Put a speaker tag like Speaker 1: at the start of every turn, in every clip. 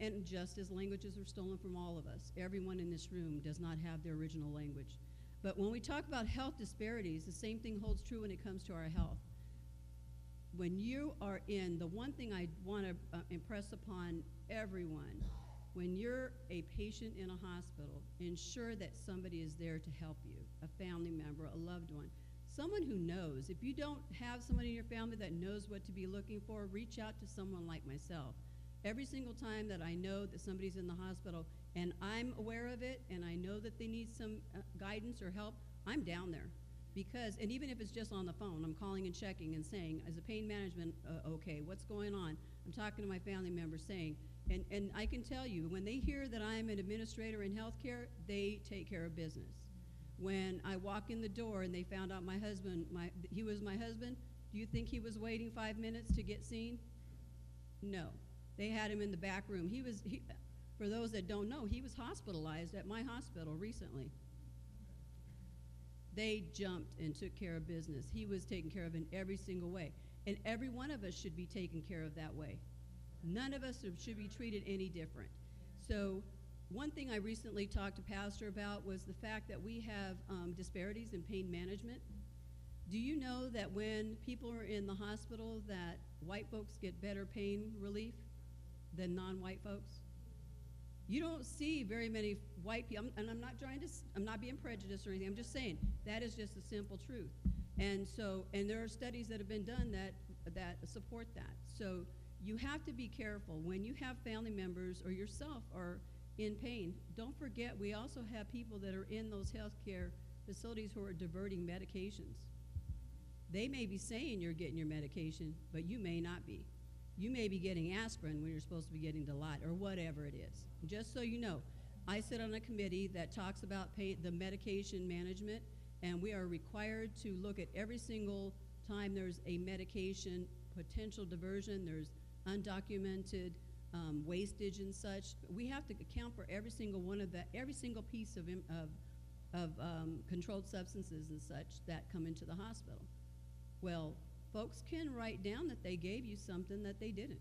Speaker 1: And just as languages are stolen from all of us, everyone in this room does not have their original language. But when we talk about health disparities, the same thing holds true when it comes to our health. When you are the one thing I want to impress upon everyone, when you're a patient in a hospital, ensure that somebody is there to help you, a family member, a loved one, someone who knows. If you don't have somebody in your family that knows what to be looking for, reach out to someone like myself. Every single time that I know that somebody's in the hospital and I'm aware of it and I know that they need some guidance or help, I'm down there. Because, and even if it's just on the phone, I'm calling and checking and saying, is the pain management okay? What's going on? I'm talking to my family members saying, and I can tell you, when they hear that I'm an administrator in healthcare, they take care of business. When I walk in the door and they found out my husband, he was my husband, do you think he was waiting 5 minutes to get seen? No. They had him in the back room. For those that don't know, he was hospitalized at my hospital recently. They jumped and took care of business. He was taken care of in every single way. And every one of us should be taken care of that way. None of us should be treated any different. So one thing I recently talked to Pastor about was the fact that we have disparities in pain management. Do you know that when people are in the hospital that white folks get better pain relief than non-white folks? You don't see very many white people, and I'm not being prejudiced or anything, I'm just saying, that is just the simple truth. And there are studies that have been done that support that. So you have to be careful. When you have family members or yourself are in pain, don't forget we also have people that are in those healthcare facilities who are diverting medications. They may be saying you're getting your medication, but you may not be. You may be getting aspirin when you're supposed to be getting Dilaudid or whatever it is. Just so you know, I sit on a committee that talks about the medication management, and we are required to look at every single time there's a medication potential diversion, there's undocumented wastage and such. We have to account for every single one of that, every single piece of controlled substances and such that come into the hospital. Well, folks can write down that they gave you something that they didn't.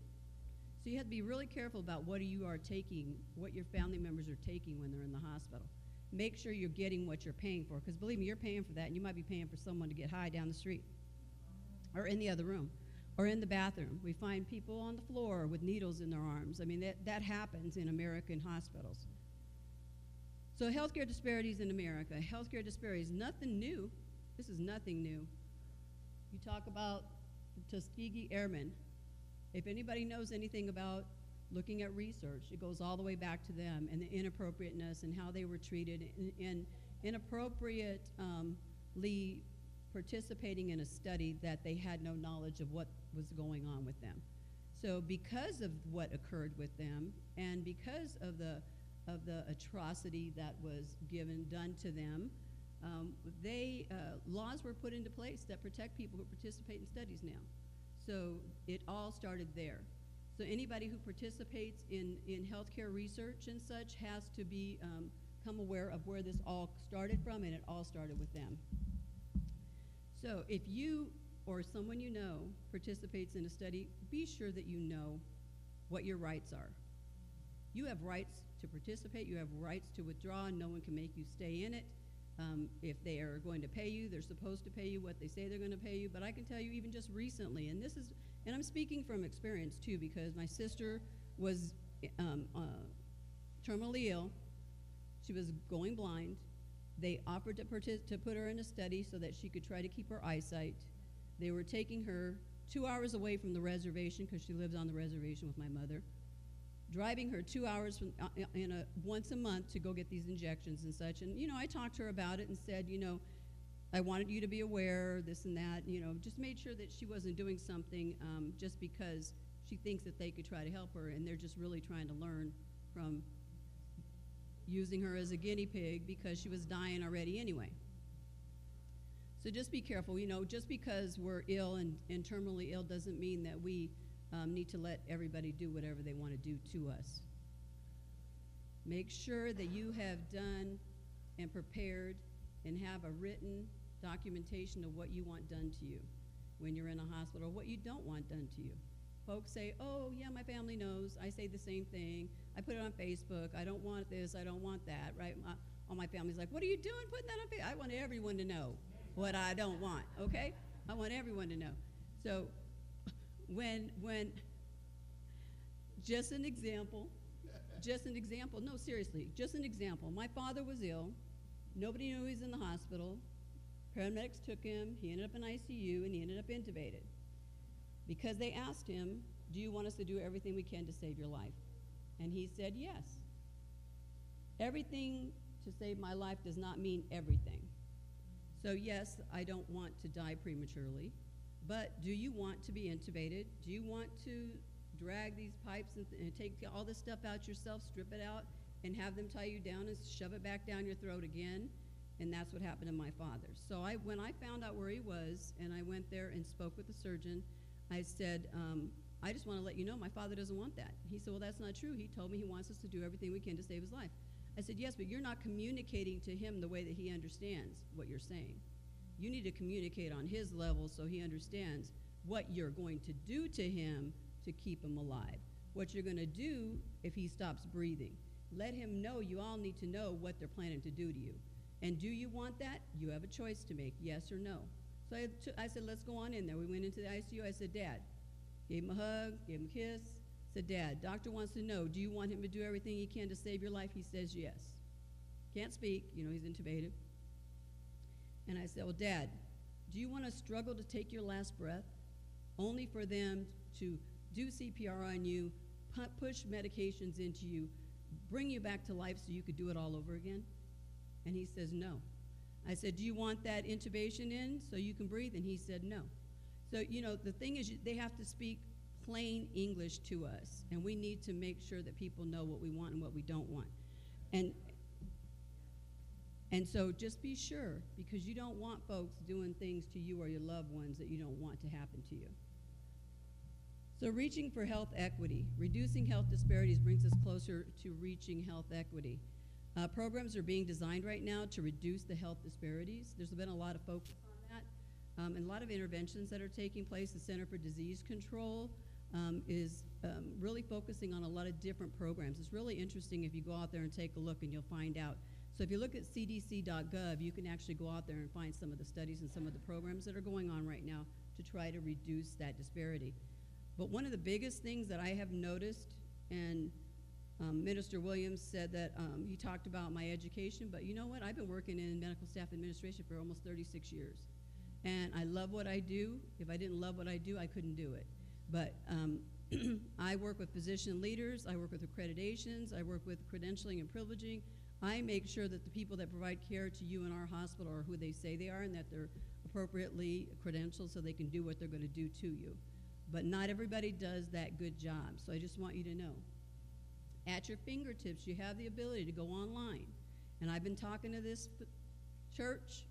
Speaker 1: So you have to be really careful about what you are taking, what your family members are taking when they're in the hospital. Make sure you're getting what you're paying for, because believe me, you're paying for that, and you might be paying for someone to get high down the street or in the other room or in the bathroom. We find people on the floor with needles in their arms. I mean, that happens in American hospitals. So healthcare disparities in America. Healthcare disparities, nothing new. This is nothing new. You talk about Tuskegee Airmen. If anybody knows anything about looking at research, it goes all the way back to them and the inappropriateness and how they were treated and inappropriately participating in a study that they had no knowledge of what was going on with them. So because of what occurred with them and because of the atrocity that was done to them, laws were put into place that protect people who participate in studies now. So it all started there. So anybody who participates in healthcare research and such has to become aware of where this all started from, and it all started with them. So if you or someone you know participates in a study, be sure that you know what your rights are. You have rights to participate, you have rights to withdraw, and no one can make you stay in it. If they are going to pay you, they're supposed to pay you what they say they're going to pay you. But I can tell you even just recently, and I'm speaking from experience too, because my sister was terminally ill. She was going blind. They offered to put her in a study so that she could try to keep her eyesight. They were taking her 2 hours away from the reservation because she lives on the reservation with my mother, driving her 2 hours once a month to go get these injections and such. And, I talked to her about it and said, I wanted you to be aware, this and that, just made sure that she wasn't doing something just because she thinks that they could try to help her, and they're just really trying to learn from using her as a guinea pig because she was dying already anyway. So just be careful. Just because we're ill and terminally ill doesn't mean that we need to let everybody do whatever they want to do to us. Make sure that you have done and prepared and have a written documentation of what you want done to you when you're in a hospital, what you don't want done to you. folks say, oh, yeah, my family knows. I say the same thing. I put it on Facebook. I don't want this. I don't want that, right? All my family's like, what are you doing putting that on Facebook? I want everyone to know what I don't want, okay? I want everyone to know. So when just an example, no, seriously, just an example. My father was ill. Nobody knew he was in the hospital. Paramedics took him. He ended up in ICU, and he ended up intubated. Because they asked him, do you want us to do everything we can to save your life? And he said yes. Everything to save my life does not mean everything. So yes, I don't want to die prematurely, but do you want to be intubated? Do you want to drag these pipes and take all this stuff out yourself, strip it out, and have them tie you down and shove it back down your throat again? And that's what happened to my father. So when I found out where he was, and I went there and spoke with the surgeon, I said, I just want to let you know my father doesn't want that. He said, well, that's not true. He told me he wants us to do everything we can to save his life. I said, yes, but you're not communicating to him the way that he understands what you're saying. You need to communicate on his level so he understands what you're going to do to him to keep him alive, what you're going to do if he stops breathing. Let him know. You all need to know what they're planning to do to you. And do you want that? You have a choice to make, yes or no. So I said, let's go on in there. We went into the ICU. I said, Dad, gave him a hug, gave him a kiss. Said, Dad, doctor wants to know, do you want him to do everything he can to save your life? He says yes. Can't speak, he's intubated. And I said, well, Dad, do you want to struggle to take your last breath only for them to do CPR on you, push medications into you, bring you back to life so you could do it all over again? And he says no. I said, do you want that intubation in so you can breathe? And he said no. So, the thing is, they have to speak plain English to us, and we need to make sure that people know what we want and what we don't want. And so just be sure, because you don't want folks doing things to you or your loved ones that you don't want to happen to you. So reaching for health equity. Reducing health disparities brings us closer to reaching health equity. Programs are being designed right now to reduce the health disparities. There's been a lot of focus on that, and a lot of interventions that are taking place. The Center for Disease Control is really focusing on a lot of different programs. It's really interesting if you go out there and take a look, and you'll find out. So if you look at cdc.gov, you can actually go out there and find some of the studies and some of the programs that are going on right now to try to reduce that disparity. But one of the biggest things that I have noticed, and Minister Williams said that he talked about my education, but you know what? I've been working in medical staff administration for almost 36 years. And I love what I do. If I didn't love what I do, I couldn't do it. But I work with physician leaders, I work with accreditations, I work with credentialing and privileging. I make sure that the people that provide care to you in our hospital are who they say they are, and that they're appropriately credentialed so they can do what they're going to do to you. But not everybody does that good job, so I just want you to know. At your fingertips, you have the ability to go online. And I've been talking to this church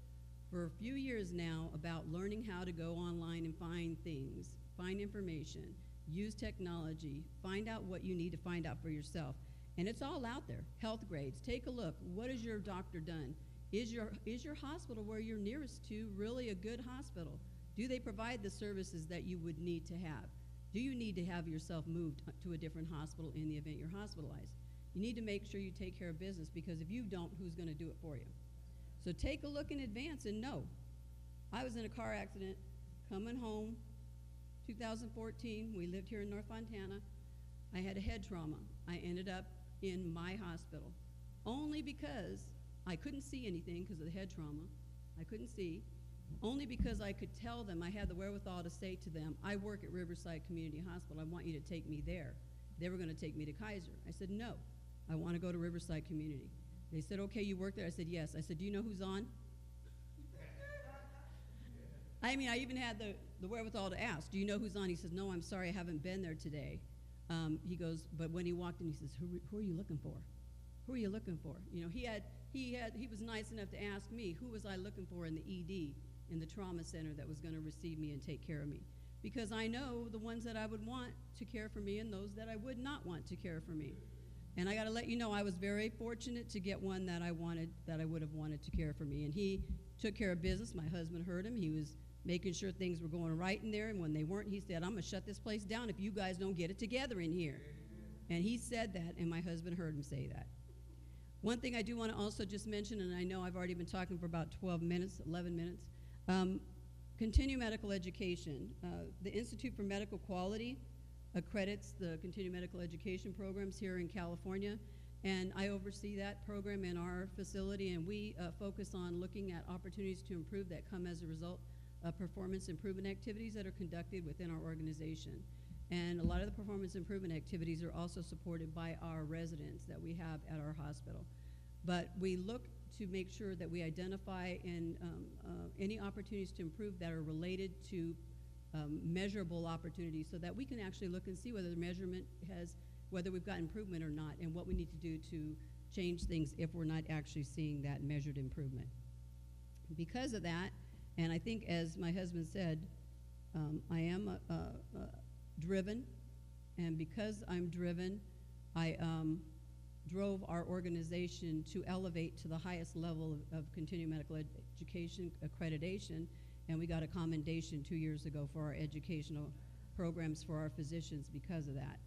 Speaker 1: for a few years now about learning how to go online and find things, find information, use technology, find out what you need to find out for yourself. And it's all out there. Health grades. Take a look. What has your doctor done? Is your hospital where you're nearest to really a good hospital? Do they provide the services that you would need to have? Do you need to have yourself moved to a different hospital in the event you're hospitalized? You need to make sure you take care of business, because if you don't, who's going to do it for you? So take a look in advance and know. I was in a car accident coming home, 2014. We lived here in North Fontana. I had a head trauma. I ended up in my hospital only because I couldn't see anything because of the head trauma. I couldn't see. Only because I could tell them, I had the wherewithal to say to them, I work at Riverside Community Hospital. I want you to take me there. They were going to take me to Kaiser. I said, no, I want to go to Riverside Community. They said, okay, you work there? I said, yes. I said, do you know who's on? I mean, I even had the wherewithal to ask, do you know who's on? He says, no, I'm sorry, I haven't been there today. He goes, but when he walked in, he says, who are you looking for? Who are you looking for? He was nice enough to ask me, who was I looking for in the ED, in the trauma center that was going to receive me and take care of me? Because I know the ones that I would want to care for me and those that I would not want to care for me. And I got to let you know, I was very fortunate to get one that I would have wanted to care for me. And he took care of business. My husband heard him. He was making sure things were going right in there, and when they weren't, he said, I'm going to shut this place down if you guys don't get it together in here. And he said that, and my husband heard him say that. One thing I do want to also just mention, and I know I've already been talking for about 11 minutes, continuing medical education. The Institute for Medical Quality accredits the continuing medical education programs here in California, and I oversee that program in our facility, and we focus on looking at opportunities to improve that come as a result of performance improvement activities that are conducted within our organization. And a lot of the performance improvement activities are also supported by our residents that we have at our hospital. But we look to make sure that we identify any opportunities to improve that are related to measurable opportunities, so that we can actually look and see whether the measurement whether we've got improvement or not, and what we need to do to change things if we're not actually seeing that measured improvement. Because of that, and I think as my husband said, I am driven, and because I'm driven, I drove our organization to elevate to the highest level of continuing medical education accreditation, and we got a commendation 2 years ago for our educational programs for our physicians because of that.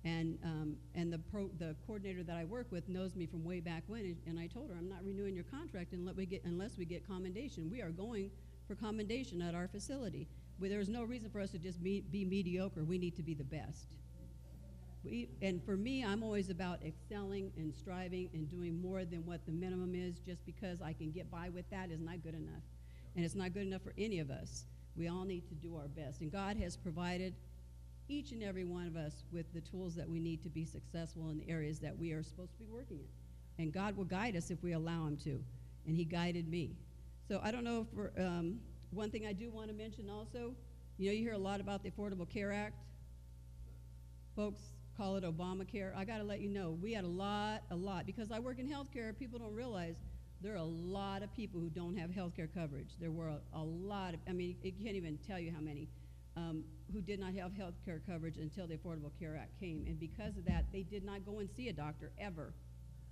Speaker 1: And the coordinator that I work with knows me from way back when, and I told her, I'm not renewing your contract unless we get commendation. We are going for commendation at our facility. There's no reason for us to just be mediocre. We need to be the best. And for me, I'm always about excelling and striving and doing more than what the minimum is. Just because I can get by with that is not good enough. And it's not good enough for any of us. We all need to do our best. And God has provided each and every one of us with the tools that we need to be successful in the areas that we are supposed to be working in. And God will guide us if we allow him to. And he guided me. So I don't know if one thing I do want to mention also, you hear a lot about the Affordable Care Act. Folks call it Obamacare. I got to let you know, we had a lot, because I work in healthcare, people don't realize there are a lot of people who don't have healthcare coverage. There were a lot of, I can't even tell you how many, who did not have healthcare coverage until the Affordable Care Act came. And because of that, they did not go and see a doctor ever.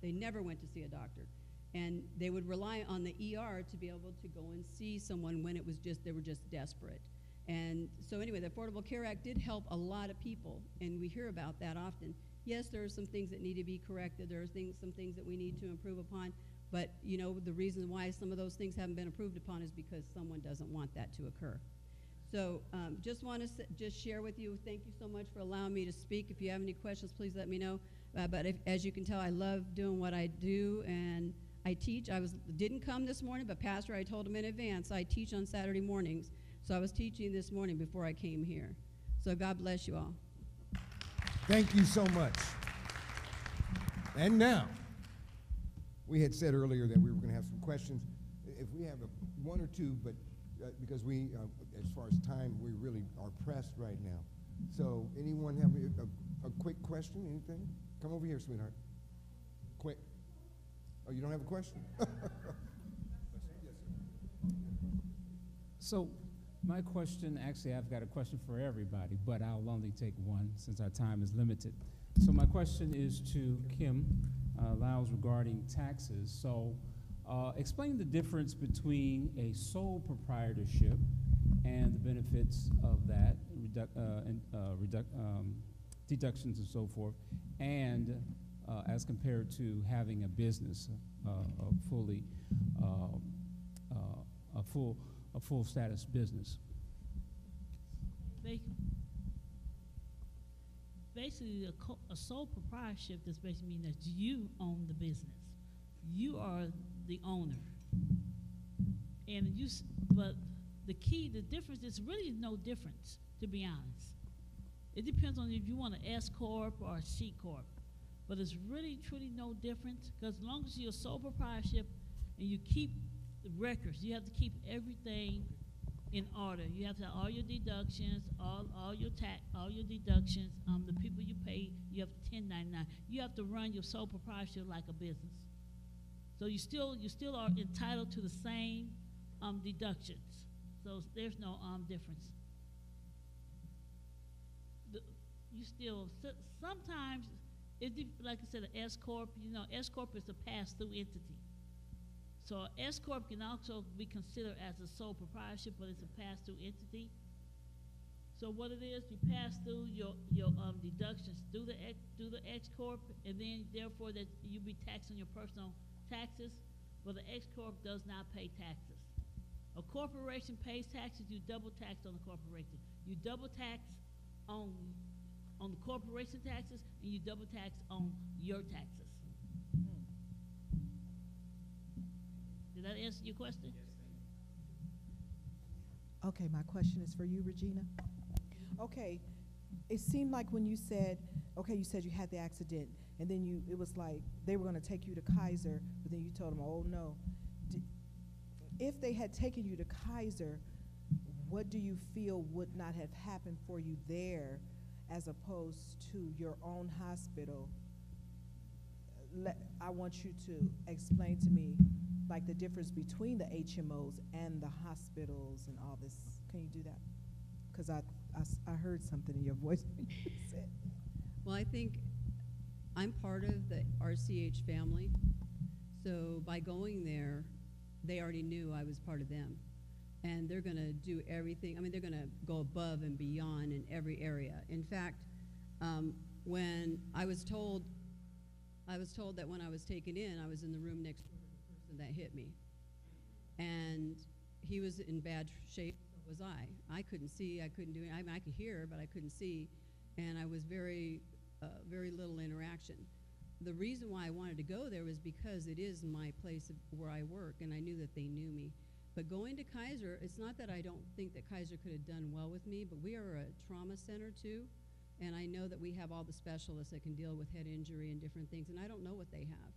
Speaker 1: They never went to see a doctor. And they would rely on the ER to be able to go and see someone when they were just desperate. And so anyway, the Affordable Care Act did help a lot of people, and we hear about that often. Yes, there are some things that need to be corrected. There are some things that we need to improve upon. But, the reason why some of those things haven't been improved upon is because someone doesn't want that to occur. So just want to just share with you, thank you so much for allowing me to speak. If you have any questions, please let me know. But as you can tell, I love doing what I do, and I teach. Didn't come this morning, but Pastor, I told him in advance, I teach on Saturday mornings. So I was teaching this morning before I came here. So God bless you all.
Speaker 2: Thank you so much. And now, we had said earlier that we were going to have some questions. If we have one or two, but because we, as far as time, we really are pressed right now. So anyone have a quick question, anything? Come over here, sweetheart. Quick. Oh, you don't have a question?
Speaker 3: So my question, actually, I've got a question for everybody, but I'll only take one since our time is limited. So my question is to Kim Lyles regarding taxes. So explain the difference between a sole proprietorship and the benefits of that, deductions and so forth, and as compared to having a business, a full status business.
Speaker 4: Basically, a sole proprietorship just basically means that you own the business. You are the owner. But the difference is really no difference, to be honest. It depends on if you want an S Corp or a C Corp. But it's really, truly no difference, because as long as you're a sole proprietorship and you keep the records, you have to keep everything in order. You have to have all your deductions, all your tax, all your deductions, the people you pay, you have 1099. You have to run your sole proprietorship like a business. So you still are entitled to the same deductions. So there's no difference. Sometimes, like I said, an S Corp, S Corp is a pass-through entity. So an S corp can also be considered as a sole proprietorship, but it's a pass-through entity. So what it is, you pass through your deductions through the X corp, and then therefore that you be taxed on your personal taxes, but the X corp does not pay taxes. A corporation pays taxes. You double tax on the corporation. You double tax on the corporation taxes, and you double tax on your taxes. Did that answer your question?
Speaker 3: Yes, thank you.
Speaker 5: Okay, my question is for you, Regina. Okay, it seemed like when you said, okay, you said you had the accident, and then it was like they were going to take you to Kaiser, but then you told them, oh no. If they had taken you to Kaiser, what do you feel would not have happened for you there as opposed to your own hospital? I want you to explain to me like the difference between the HMOs and the hospitals and all this. Can you do that? Because I heard something in your voice when you said.
Speaker 1: Well, I think I'm part of the RCH family, so by going there, they already knew I was part of them, and they're going to do everything. I mean, they're going to go above and beyond in every area. In fact, when I was told that when I was taken in, I was in the room next door to the person that hit me, and he was in bad shape. So was I. I couldn't see. I couldn't do it. I mean, I could hear, but I couldn't see, and I was very little interaction. The reason why I wanted to go there was because it is my place where I work, and I knew that they knew me. But going to Kaiser, it's not that I don't think that Kaiser could have done well with me, but we are a trauma center too, and I know that we have all the specialists that can deal with head injury and different things, and I don't know what they have.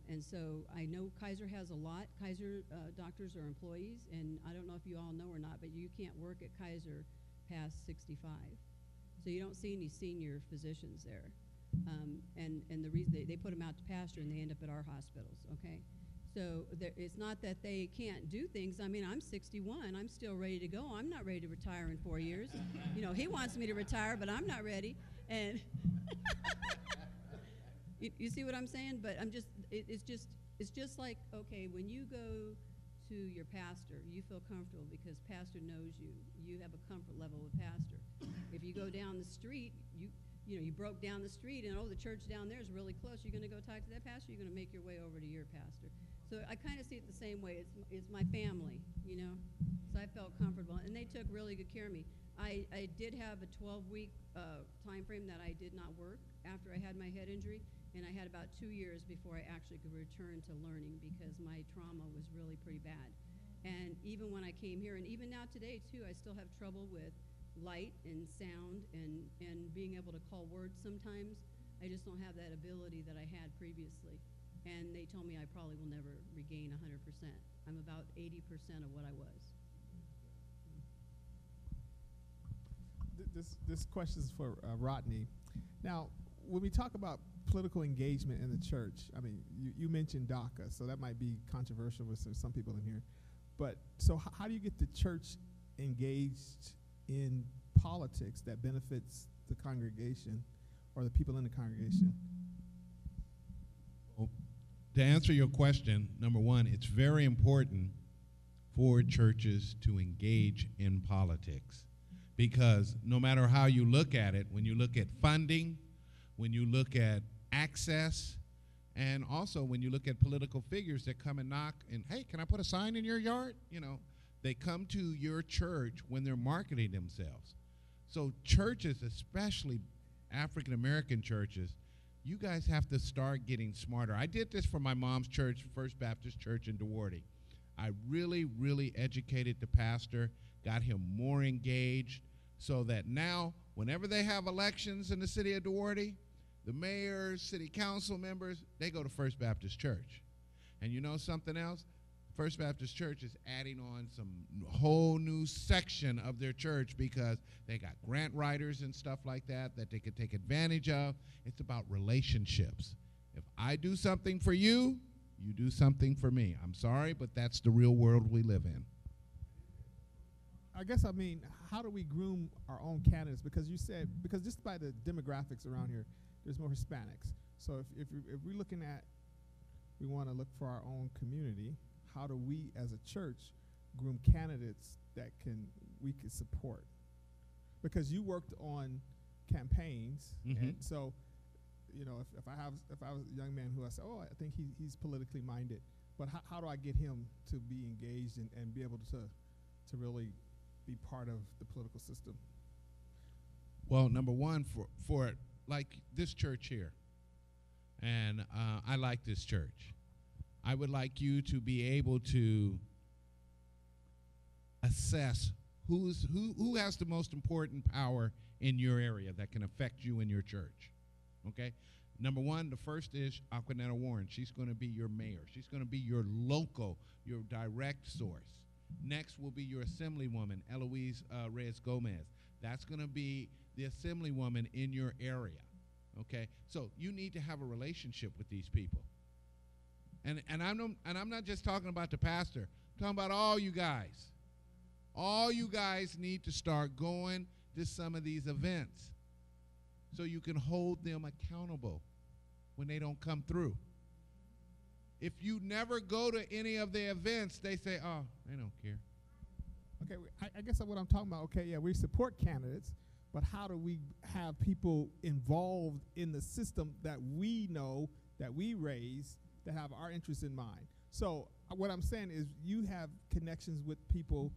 Speaker 1: And so I know Kaiser has a lot. Kaiser doctors are employees, and I don't know if you all know or not, but you can't work at Kaiser past 65. So you don't see any senior physicians there. And the reason they put them out to pasture and they end up at our hospitals, okay? So it's not that they can't do things. I mean, I'm 61. I'm still ready to go. I'm not ready to retire in 4 years. You know, he wants me to retire, but I'm not ready. And you see what I'm saying? But it's just like, okay, when you go to your pastor, you feel comfortable because pastor knows you. You have a comfort level with pastor. If you go down the street, you broke down the street and, the church down there is really close. You're going to go talk to that pastor, you're going to make your way over to your pastor. So I kind of see it the same way. It's my family, So I felt comfortable. And they took really good care of me. I did have a 12-week time frame that I did not work after I had my head injury, and I had about 2 years before I actually could return to learning because my trauma was really pretty bad. And even when I came here, and even now today too, I still have trouble with light and sound and being able to call words sometimes. I just don't have that ability that I had previously. And they told me I probably will never regain 100%. I'm about 80% of what I was.
Speaker 6: This question is for Rodney. Now, when we talk about political engagement in the church, I mean, you mentioned DACA, so that might be controversial with some people in here. But so how do you get the church engaged in politics that benefits the congregation or the people in the congregation?
Speaker 7: Well, to answer your question, number one, it's very important for churches to engage in politics because no matter how you look at it, when you look at funding, when you look at access, and also when you look at political figures that come and knock and, hey, can I put a sign in your yard? They come to your church when they're marketing themselves. So churches, especially African American churches, you guys have to start getting smarter. I did this for my mom's church, First Baptist Church in Duarte. I really, really educated the pastor, got him more engaged, so that now, whenever they have elections in the city of Duarte, the mayors, city council members, they go to First Baptist Church. And you know something else? First Baptist Church is adding on some whole new section of their church because they got grant writers and stuff like that they could take advantage of. It's about relationships. If I do something for you, you do something for me. I'm sorry, but that's the real world we live in.
Speaker 6: I guess, how do we groom our own candidates? Because just by the demographics around here, there's more Hispanics. So if we're looking at we want to look for our own community. How do we, as a church, groom candidates that we can support? Because you worked on campaigns, and so, you know, if I was a young man who I said, oh, I think he's politically minded, but how do I get him to be engaged and be able to really be part of the political system?
Speaker 7: Well, number one, for like this church here, and I like this church, I would like you to be able to assess who has the most important power in your area that can affect you in your church. Okay? Number one, the first is Aquanetta Warren. She's going to be your mayor. She's going to be your local, your direct source. Next will be your assemblywoman, Eloise Reyes Gomez. That's going to be the assemblywoman in your area. Okay? So you need to have a relationship with these people. And I'm not just talking about the pastor. I'm talking about all you guys. All you guys need to start going to some of these events so you can hold them accountable when they don't come through. If you never go to any of the events, they say, oh, they don't care.
Speaker 6: Okay, I guess what I'm talking about, okay, yeah, we support candidates, but how do we have people involved in the system that we know, that we raise, that have our interests in mind? So what I'm saying is you have connections with people.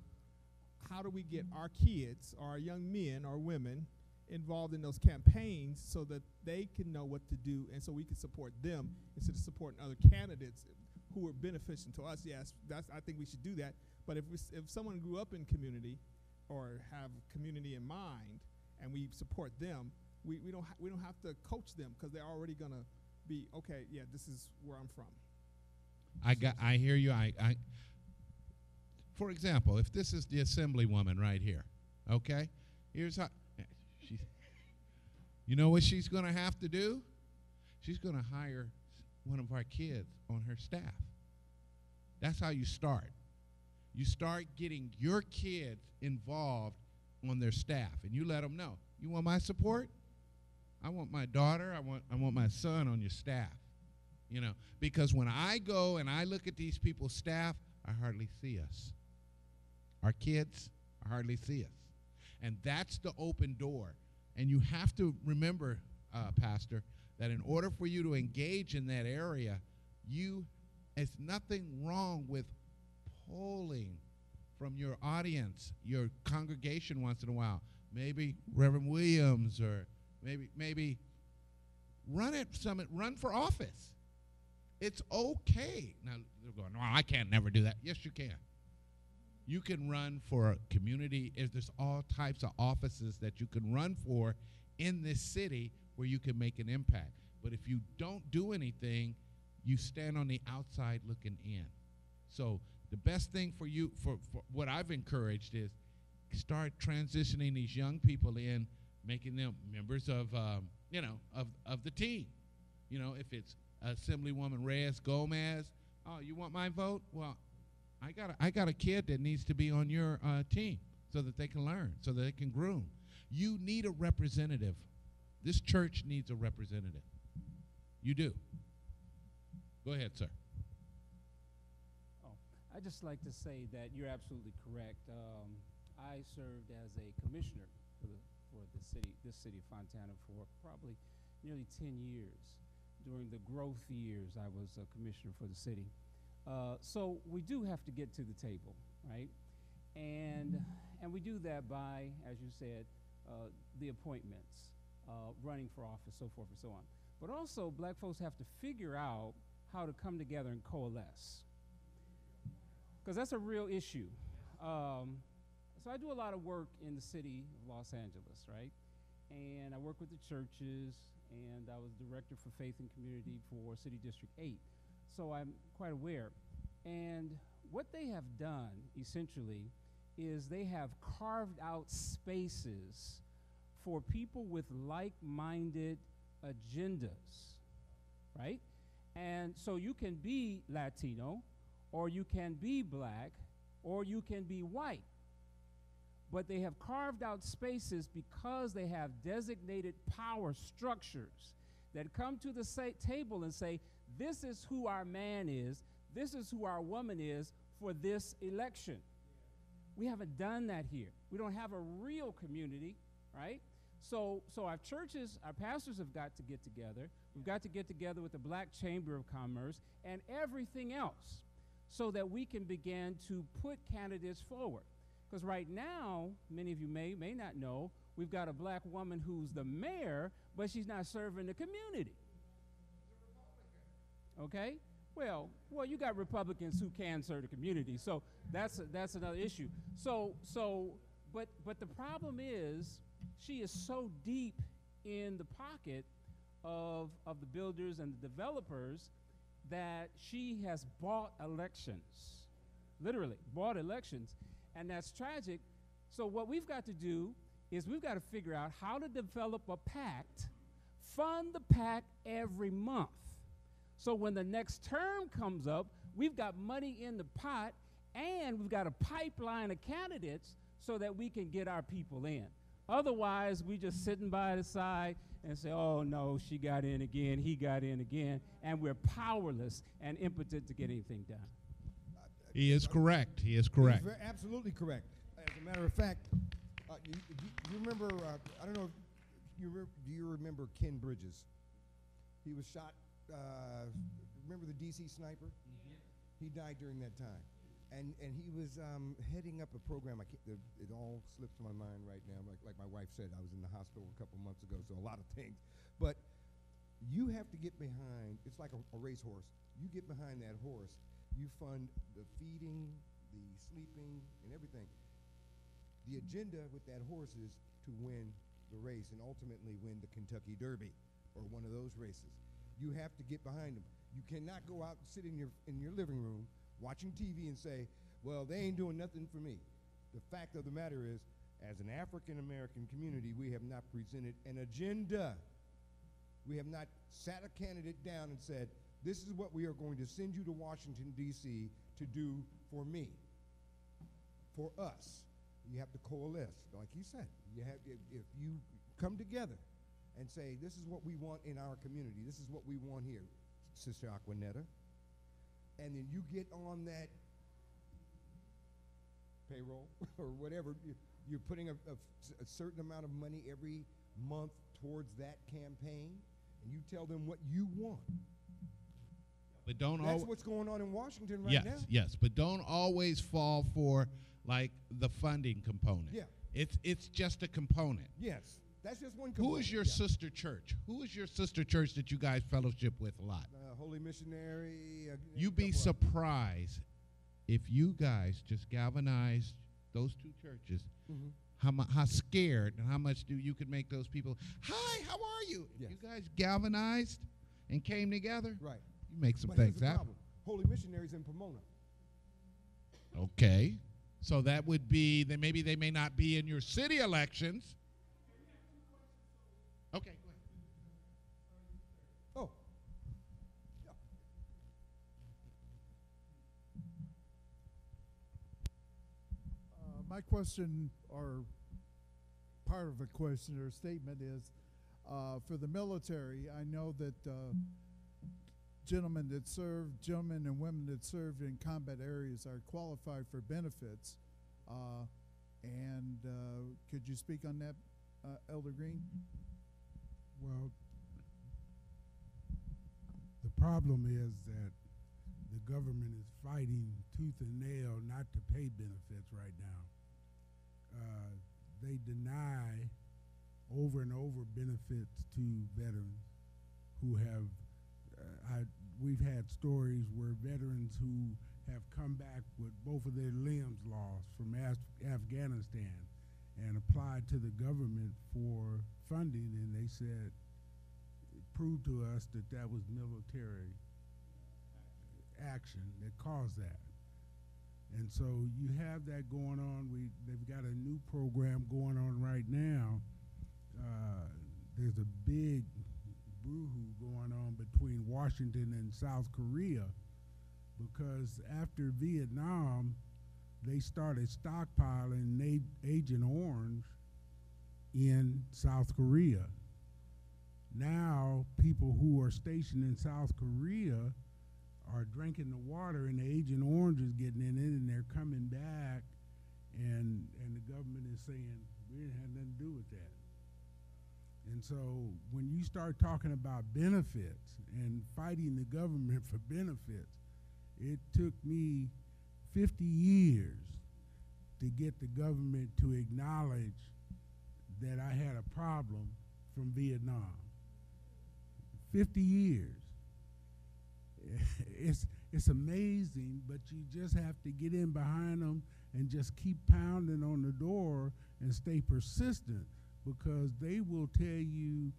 Speaker 6: How do we get our kids, our young men or women, involved in those campaigns so that they can know what to do and so we can support them instead of supporting other candidates who are beneficial to us? Yes, I think we should do that. But if someone grew up in community or have community in mind and we support them, we don't have to coach them because they're already going to be, okay, yeah, this is where I'm from.
Speaker 7: I hear you. For example, if this is the assemblywoman right here, okay, here's how. You know what she's going to have to do? She's going to hire one of our kids on her staff. That's how you start. You start getting your kids involved on their staff, and you let them know. You want my support? I want my daughter. I want my son on your staff. You know, because when I go and I look at these people's staff, I hardly see us. Our kids hardly see us. And that's the open door. And you have to remember, Pastor, that in order for you to engage in that area, it's nothing wrong with polling from your audience, your congregation once in a while. Maybe Reverend Williams, or maybe run for office. It's okay. Now, they're going, well, I can't never do that. Yes, you can. You can run for a community. There's all types of offices that you can run for in this city where you can make an impact. But if you don't do anything, you stand on the outside looking in. So the best thing for you, for what I've encouraged, is start transitioning these young people in, making them members of the team. You know, if it's Assemblywoman Reyes Gomez, oh, you want my vote? Well, I got a kid that needs to be on your team so that they can learn, so that they can groom. You need a representative. This church needs a representative. You do. Go ahead, sir.
Speaker 3: Oh, I'd just like to say that you're absolutely correct. I served as a commissioner for this city of Fontana for probably nearly 10 years. During the growth years, I was a commissioner for the city. So we do have to get to the table, right? And we do that by, as you said, the appointments, running for office, so forth and so on. But also, black folks have to figure out how to come together and coalesce, because that's a real issue. So I do a lot of work in the city of Los Angeles, right? And I work with the churches, and I was director for Faith and Community for City District 8. So I'm quite aware. And what they have done, essentially, is they have carved out spaces for people with like-minded agendas, right? And so you can be Latino, or you can be black, or you can be white. But they have carved out spaces because they have designated power structures that come to the table and say, this is who our man is, this is who our woman is for this election. We haven't done that here. We don't have a real community, right? So our churches, our pastors have got to get together. We've got to get together with the Black Chamber of Commerce and everything else so that we can begin to put candidates forward. Because right now, many of you may not know, we've got a black woman who's the mayor, but she's not serving the community. Okay? Well, you got Republicans who can serve the community, so that's another issue. But the problem is, she is so deep in the pocket of the builders and the developers that she has bought elections, literally bought elections, and that's tragic. So what we've got to do is we've got to figure out how to develop a pact, fund the pact every month. So when the next term comes up, we've got money in the pot and we've got a pipeline of candidates so that we can get our people in. Otherwise, we just sitting by the side and say, oh no, she got in again, he got in again, and we're powerless and impotent to get anything done.
Speaker 7: He is correct. He is correct.
Speaker 2: He's absolutely correct. As a matter of fact, you remember, I don't know, do you remember Ken Bridges? He was shot, remember the D.C. sniper? Mm-hmm. He died during that time. And he was heading up a program. It all slips my mind right now. Like my wife said, I was in the hospital a couple months ago, so a lot of things. But you have to get behind, it's like a racehorse. You get behind that horse, you fund the feeding, the sleeping, and everything. The agenda with that horse is to win the race and ultimately win the Kentucky Derby or one of those races. You have to get behind them. You cannot go out and sit in your living room watching TV and say, well, they ain't doing nothing for me. The fact of the matter is, as an African-American community, we have not presented an agenda. We have not sat a candidate down and said, this is what we are going to send you to Washington, D.C. to do for me, for us. You have to coalesce, like you said. If you come together and say, this is what we want in our community, this is what we want here, Sister Aquanetta, and then you get on that payroll or whatever, you're putting a certain amount of money every month towards that campaign, and you tell them what you want.
Speaker 7: But don't
Speaker 2: That's what's going on in Washington right now.
Speaker 7: Yes, but don't always fall for like the funding component.
Speaker 2: Yeah.
Speaker 7: It's just a component.
Speaker 2: Yes. That's just one component.
Speaker 7: Who is your sister church? Who is your sister church that you guys fellowship with a lot?
Speaker 2: Holy Missionary.
Speaker 7: You'd be surprised if you guys just galvanized those two churches, how scared and how much you could make those people, hi, how are you? If you guys galvanized and came together,
Speaker 2: right,
Speaker 7: you make some
Speaker 2: but
Speaker 7: things
Speaker 2: here's the
Speaker 7: happen.
Speaker 2: problem. Holy Missionaries in Pomona.
Speaker 7: Okay. So that would be, maybe they may not be in your city elections. Okay, go ahead.
Speaker 2: Oh. Yeah.
Speaker 8: My question, or part of a question or statement, is for the military. I know that gentlemen and women that served in combat areas are qualified for benefits. Could you speak on that, Elder Green?
Speaker 9: Well, the problem is that the government is fighting tooth and nail not to pay benefits right now. They deny over and over benefits to veterans who have, we've had stories where veterans who have come back with both of their limbs lost from Afghanistan and applied to the government for funding, and they said, prove to us that that was military action that caused that. And so you have that going on. They've got a new program going on right now. There's a big brouhaha going on between Washington and South Korea because after Vietnam, they started stockpiling Agent Orange in South Korea. Now, people who are stationed in South Korea are drinking the water, and the Agent Orange is getting in it, and they're coming back, and the government is saying, we didn't have nothing to do with that. And so when you start talking about benefits and fighting the government for benefits, it took me 50 years to get the government to acknowledge that I had a problem from Vietnam. 50 years. It's amazing, but you just have to get in behind them and just keep pounding on the door and stay persistent, because they will tell you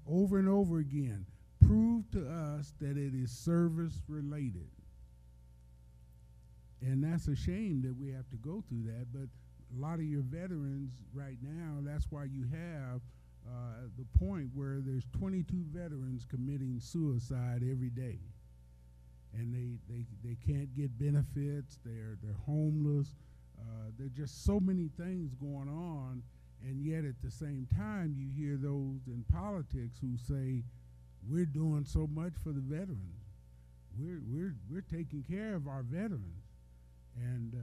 Speaker 9: over and over again, prove to us that it is service related. And that's a shame that we have to go through that, but a lot of your veterans right now, that's why you have the point where there's 22 veterans committing suicide every day. And they can't get benefits, they're homeless, there are just so many things going on, and yet at the same time you hear those in politics who say, we're doing so much for the veterans. We're taking care of our veterans. And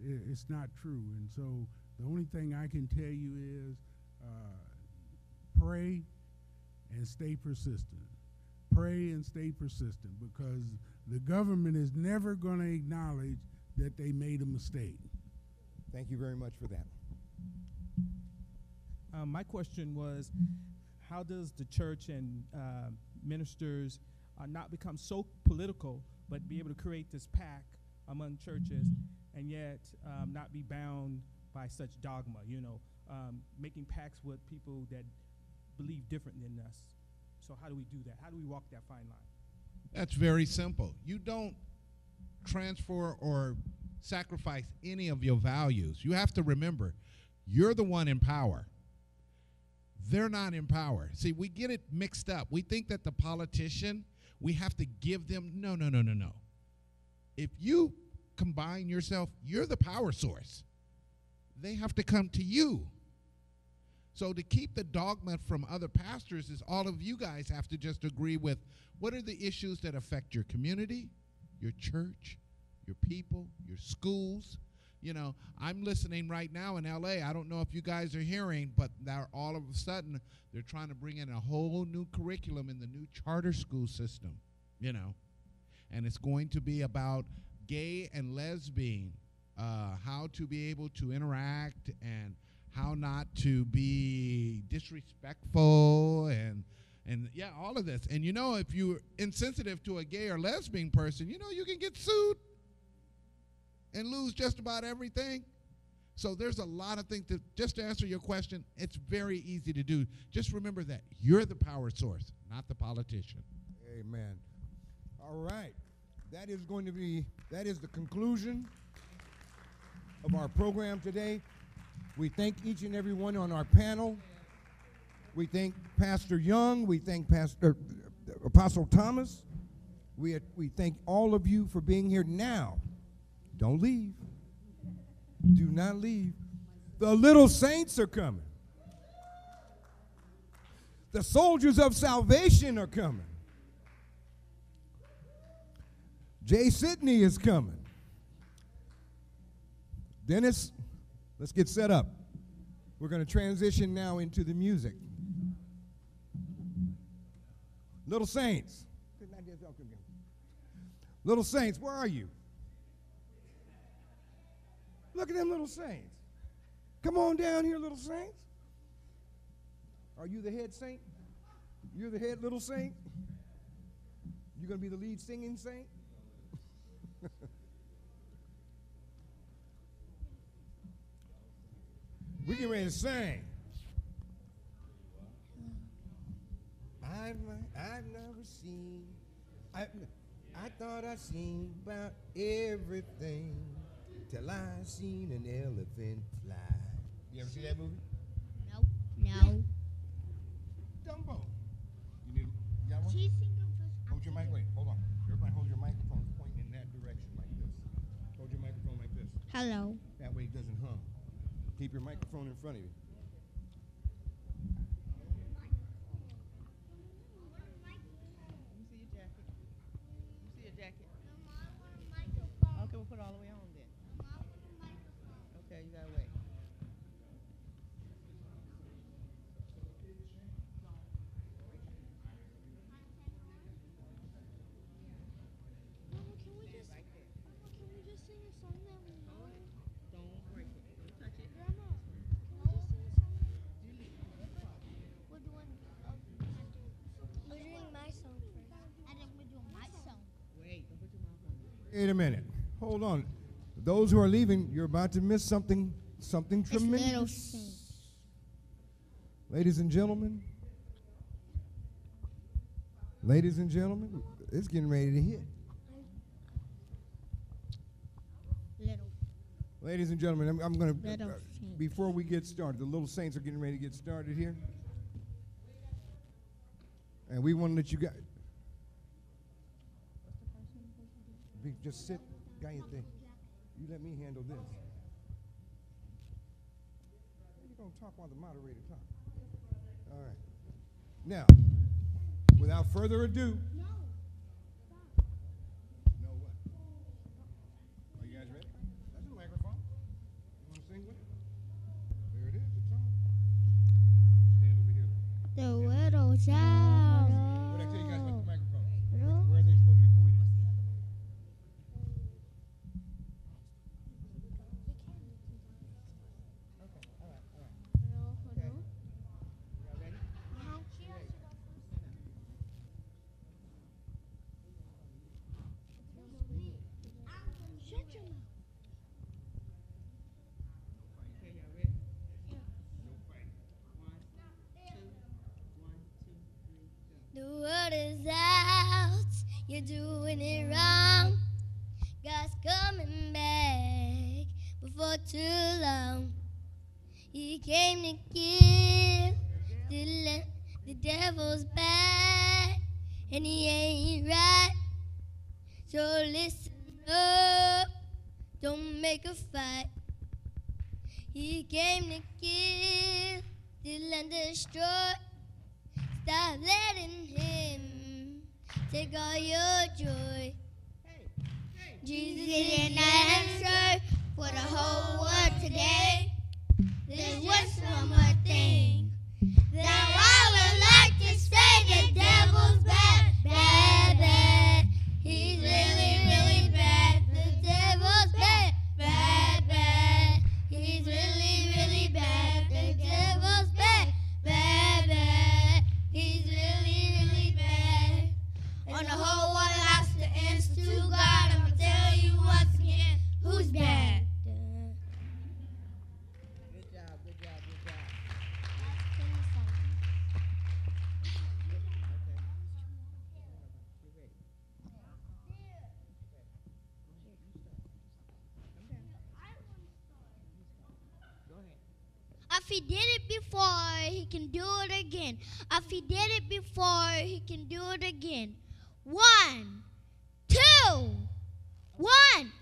Speaker 9: it's not true. And so the only thing I can tell you is pray and stay persistent. Pray and stay persistent, because the government is never going to acknowledge that they made a mistake.
Speaker 2: Thank you very much for that.
Speaker 10: My question was, how does the church and ministers not become so political, but be able to create this pact among churches and yet not be bound by such dogma, making pacts with people that believe different than us? So how do we do that? How do we walk that fine line?
Speaker 7: That's very simple. You don't transfer or sacrifice any of your values. You have to remember, you're the one in power. They're not in power. See, we get it mixed up. We think that the politician, we have to give them, no. If you combine yourself, you're the power source. They have to come to you. So to keep the dogma from other pastors is all of you guys have to just agree with, what are the issues that affect your community, your church, your people, your schools? I'm listening right now in LA. I don't know if you guys are hearing, but all of a sudden they're trying to bring in a whole new curriculum in the new charter school system, and it's going to be about gay and lesbian, how to be able to interact and how not to be disrespectful and yeah, all of this. And if you're insensitive to a gay or lesbian person, you can get sued and lose just about everything. So there's a lot of things just to answer your question, it's very easy to do. Just remember that you're the power source, not the politician.
Speaker 2: Amen. All right. That is the conclusion of our program today. We thank each and every one on our panel. We thank Pastor Young. We thank Apostle Thomas. We thank all of you for being here. Now, don't leave. Do not leave. The little saints are coming. The soldiers of salvation are coming. Jay Sidney is coming. Dennis, let's get set up. We're going to transition now into the music. Little saints. Little saints, where are you? Look at them little saints. Come on down here, little saints. Are you the head saint? You're the head little saint? You're going to be the lead singing saint? We get ready to sing. I've never seen, I thought I seen about everything till I seen an elephant fly. You ever see that movie?
Speaker 11: Nope. No.
Speaker 2: Dumbo. You got one? Hold your mic, wait, hold on. Everybody hold your microphone pointing in that direction like this. Hold your microphone like this.
Speaker 11: Hello.
Speaker 2: That way it doesn't hum. Keep your microphone in front of you. Wait a minute. Hold on. Those who are leaving, you're about to miss something tremendous. Ladies and gentlemen, it's getting ready to hit. Ladies and gentlemen, I'm going to, before we get started, the little saints are getting ready to get started here. And we want to let you guys, just sit, cállate. You let me handle this. You're going to talk while the moderator talks. All right. Now, without further ado. No what? Are you guys ready? That's a microphone. You want to sing with it? There it is. It's on. Stand over here.
Speaker 11: The little child.
Speaker 2: What did I tell you guys about the microphone? Where are they supposed to be pointed?
Speaker 11: The word is out, you're doing it wrong. God's coming back before too long. He came to kill, the devil's back, and he ain't right. So listen up, don't make a fight. He came to kill, steal and destroy. Stop letting him take all your joy. Jesus is an answer for the whole world today. There's just one more thing that I would like to say: the devil's bad, bad, bad. He's really, really bad. The devil's bad, bad, bad. He's really, really bad. The devil's bad, bad, bad. He's really, really bad. On the whole world has to answer to God. I'm gonna tell you once again who's bad.
Speaker 5: Good job, good job, good job.
Speaker 11: If he did it before, he can do it again. If he did it before, he can do it again. 1, 2, 1.